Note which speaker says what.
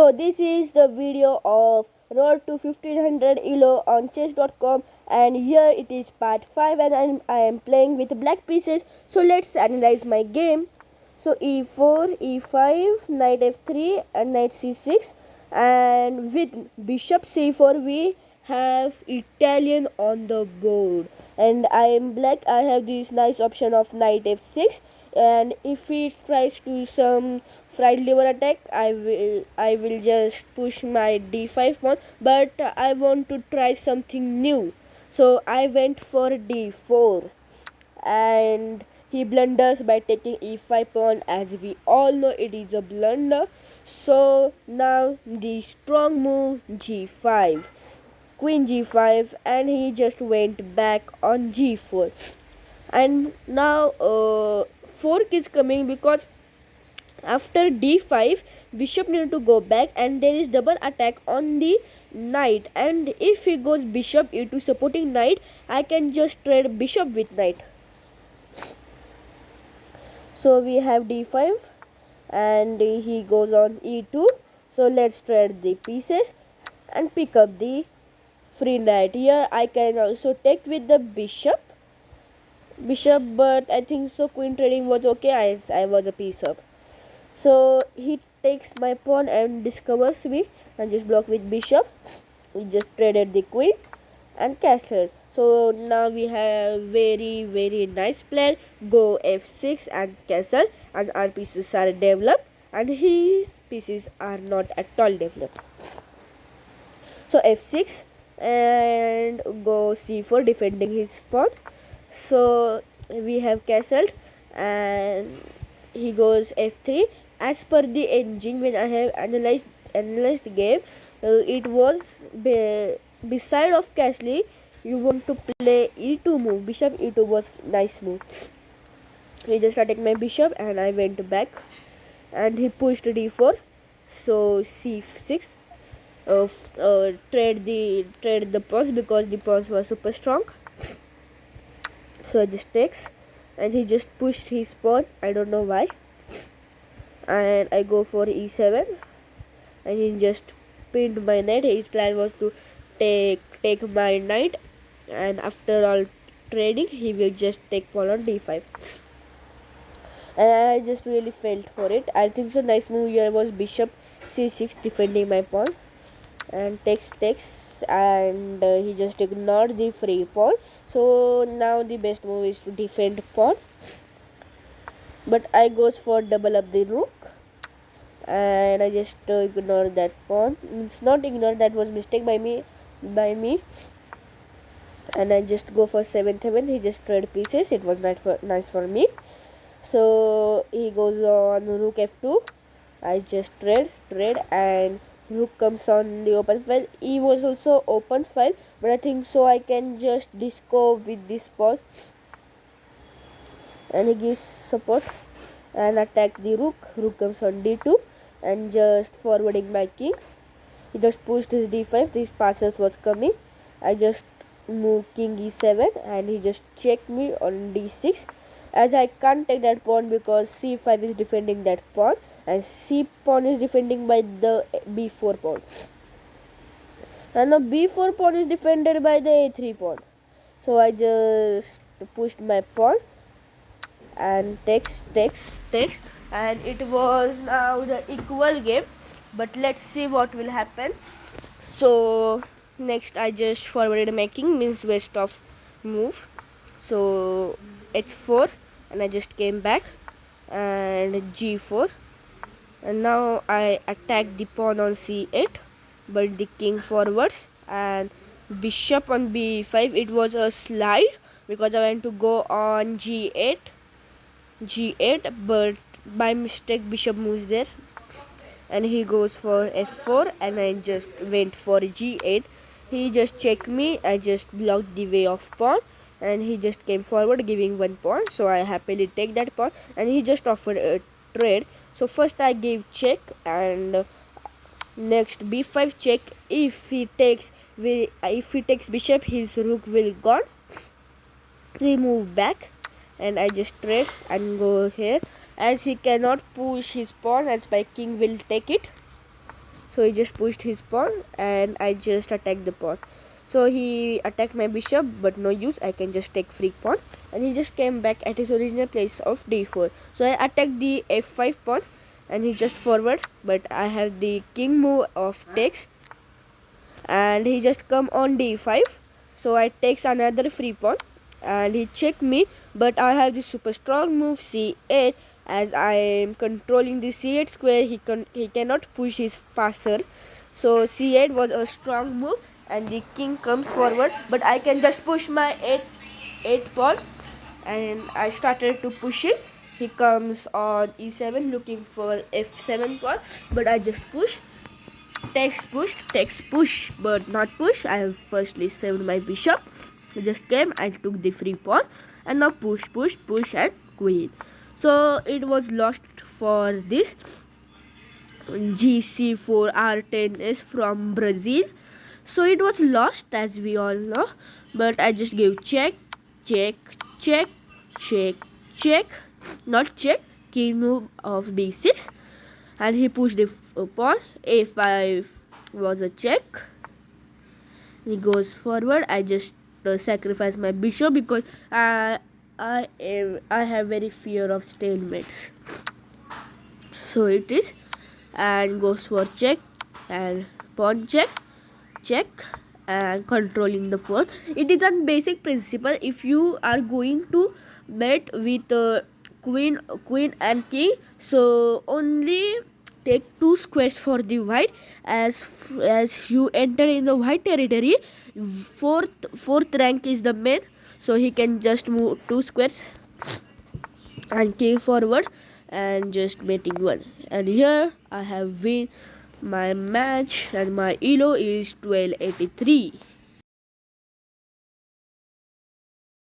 Speaker 1: So this is the video of Road to 1500 ELO on chess.com, and here it is part 5 and I am playing with black pieces. So let's analyze my game. So e4, e5, knight f3 and knight c6, and with bishop c4 we have Italian on the board, and I am black. I have this nice option of knight f6, and if he tries to some fried liver attack, I will just push my d5 pawn, but I want to try something new, so I went for d4, and he blunders by taking e5 pawn. As we all know, it is a blunder. So now the strong move g5, queen g5, and he just went back on g4, and now fork is coming because after d5 bishop need to go back, and there is double attack on the knight, and if he goes bishop e2 supporting knight, I can just trade bishop with knight. So we have d5 and he goes on e2, so let's trade the pieces and pick up the free knight. Here I can also take with the bishop, but I think so queen trading was okay as I was a piece up. So he takes my pawn and discovers me and just block with bishop. We just traded the queen and castle. So now we have very nice plan. Go f6 and castle, and our pieces are developed and his pieces are not at all developed. So f6 and go c4 defending his pawn. So we have castled and he goes f3. As per the engine, when I have analyzed the game, it was beside of castling, you want to play e2 move. Bishop e2 was nice move. He just attacked my bishop and I went back, and he pushed d4. So c6, trade the pawns because the pawns were super strong. So I just takes, and he just pushed his pawn. I don't know why. And I go for e7, and he just pinned my knight. His plan was to take my knight, and after all trading, he will just take pawn on d5. And I just really felt for it. I think so nice move here was bishop c6 defending my pawn, and takes, and he just ignored the free pawn. So now the best move is to defend pawn, but I goes for double up the rook, and I just ignore that pawn. It's not ignore, that was mistake by me, and I just go for 7-7. He just trade pieces. It was nice for me. So he goes on rook f2. I just trade, and rook comes on the open file. He was also open file, but I think so I can just disco with this pawn, and he gives support and attack the rook. Rook comes on d2 and just forwarding my king. He just pushed his d5. The passes was coming. I just move king e7, and he just checked me on d6, as I can't take that pawn because c5 is defending that pawn, and c pawn is defending by the b4 pawn, and the b4 pawn is defended by the a3 pawn. So I just pushed my pawn and takes, and it was now the equal game, but let's see what will happen. So next I just forwarded my king, means west of move. So h4, and I just came back and g4, and now I attack the pawn on c8, but the king forwards, and bishop on b5. It was a slide because I went to go on g8, but by mistake bishop moves there, and he goes for f4, and I just went for g8. He just checked me. I just blocked the way of pawn, and he just came forward giving one pawn, so I happily take that pawn, and he just offered a trade. So first I gave check, and next b5 check. If he takes bishop, his rook will gone. He move back, and I just trade and go here, as he cannot push his pawn, as my king will take it. So he just pushed his pawn and I just attacked the pawn. So he attacked my bishop, but no use, I can just take free pawn. And he just came back at his original place of d4. So I attacked the f5 pawn and he just forward, but I have the king move of takes and he just come on d5. So I takes another free pawn and he checked me, but I have this super strong move c8. As I am controlling the c8 square, he cannot push his passer. So c8 was a strong move and the king comes forward, but I can just push my 8 pawn and I started to push it. He comes on e7 looking for f7 pawn, but I just push. Takes push, but not push. I have firstly saved my bishop. I just came and took the free pawn, and now push and queen. So it was lost for this. GC4 R10 is from Brazil, so it was lost as we all know. But I just gave check, not check. King move of b6. And he pushed the pawn. a5 was a check. He goes forward. I just sacrifice my bishop because I have very fear of stalemates. So it is, and goes for check and pawn check, and controlling the pawn. It is a basic principle. If you are going to bet with queen and king, so only take 2 squares for the white. As you enter in the white territory, fourth rank is the main, so he can just move 2 squares and king forward and just mating 1. And here I have win my match and my elo is 1283.